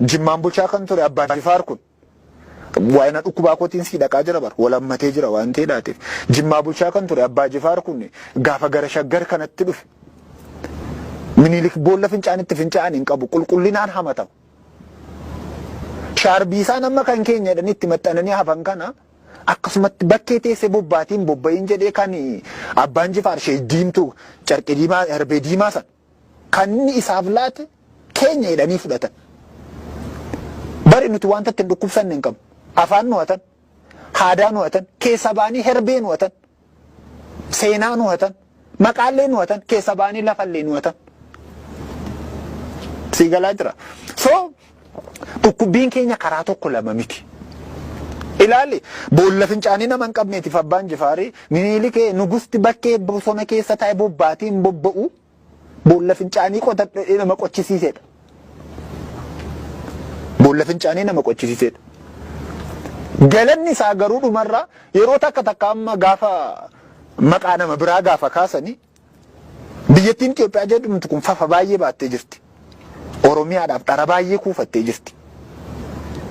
Jimmaan bulchaa kan ture Abbaa Jifaar kun waa'ee dhukkubaa kootiin si dhaqaa jira bar walammatee jira waan ta'eef Jimmaa bulchaa kan ture Abbaa Jifaar kun gaafa gara Shaggar kanatti dhufe Minilik boolla fincaanitti fincaa'an hin qabu qulqullinaan hamatamu. Shaarbii isaan amma kan keenya jedhanitti maxxananii hafan kana akkasumatti bakkee teessee bobbaatiin bobba'iin jedhee kan Abbaan Jifaar ishee diimtuu carqii diimaa herbee diimaa san kan inni isaaf laate keenya jedhanii fudhatan. Bari nuti wanta ittiin dhukkubsanne hin qabnu. Afaan nu hatan, aadaa nu hatan, keessa baanii herbee nu hatan, seenaa nu hatan, maqaallee nu hatan, keessa baanii lafallee nu hatan. Si galaa jira. So dhukkubbiin keenya karaa tokko lama miti. Ilaali boolla fincaanii nama hin qabneetiif Abbaan Jifaarii Minilikee nugusti bakkee bosona keessa taa'ee bobbaatiin bobba'u boolla fincaanii qotadhee nama qochisiisedha. Boolla fincaanii nama qochisiisedha. Galanni isaa garuu dhumarraa yeroo takka amma gaafa maqaa nama biraa gaafa kaasanii biyyattiin Itoophiyaa jedhamtu kun fafa baay'ee baattee jirti. Oromiyaadhaaf dhara baay'ee kuufattee jirti.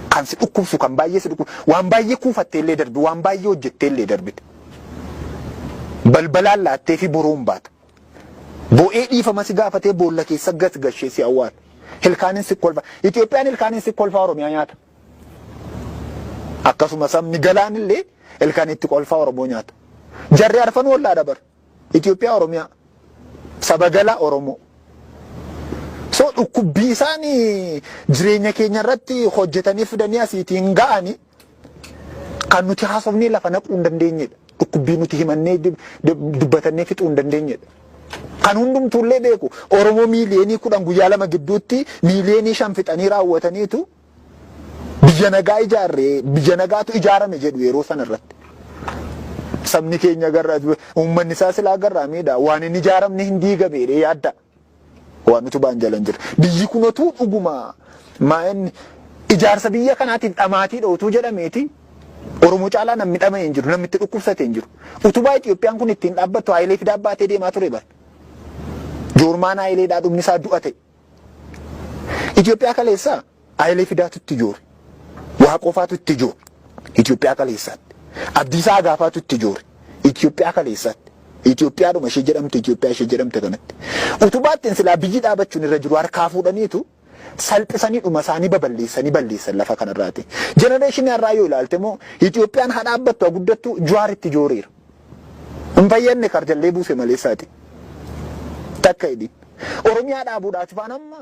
Kan si dhukkubsu kan baay'ee si dhukkubsu waan baay'ee kuufattee illee darbi waan baay'ee hojjettee illee darbite. Balbalaan laattee fi boroon baata. Bo'ee dhiifama si gaafatee boolla keessa gashee si awwaala. Ilkaanin si kolfa. Itoophiyaan ilkaanin si kolfaa Oromiyaa nyaata. Akkasuma sabni galaan illee ilkaan itti kolfaa Oromoo nyaata. Jarri arfan wallaa dabar. Itoophiyaa Oromiyaa. Saba galaa Oromoo. So dhukkubbii isaanii jireenya keenya irratti hojjetanii fidanii asiitiin ga'anii kan nuti haasofnee lafa naquu hin dandeenyedha. Dhukkubbii nuti himannee dubbatannee fixuu hin dandeenyedha. Kan hundumtuullee beeku Oromoo miiliyoonii 10 guyyaa lama gidduutti miiliyoonii 5 fixanii raawwataniitu biyya nagaa ijaarree biyya nagaatu ijaarame jedhu yeroo sana irratti. Sabni keenya garraa uummanni isaa silaa garraa miidhaa waan hin ijaaramne hin diigamee yaadda. Waan nuti baan jalan jira. Biyyi kunatu dhuguma maa'inni ijaarsa biyya kanaatiif dhamaatii dhootuu jedhameeti Oromoo caalaa namni dhama'ee hin jiru namni itti dhukkubsatee hin jiru. Utubaa Itoophiyaan kun ittiin dhaabbattu Haayilee Fidaa baatee deemaa ture bara. Joormaan Haayileedhaa dhumni isaa du'ate. Itoophiyaa kaleessaa Haayilee Fidaatu itti joore. Waaqofaatu itti joore. Itoophiyaa kaleessaatti. Abdiisaa Gaafaatu itti joore. Itoophiyaa kaleessaatti. Itoophiyaadhuma ishee jedhamte Itoophiyaa ishee jedhamte kanatti. Utubaattiin silaa biyyi dhaabachuun irra jiru harkaa fuudhaniitu salphisanii dhuma isaanii balleessan lafa kanarraati. Jenereeshinii har'aa yoo ilaalte moo Itoophiyaan haa dhaabbattu haa guddattu Jawaaritti jooreera. Hin fayyadne karjallee buuse maleessaati. Takka hidhi. Oromiyaa dhaabuudhaaf waan amma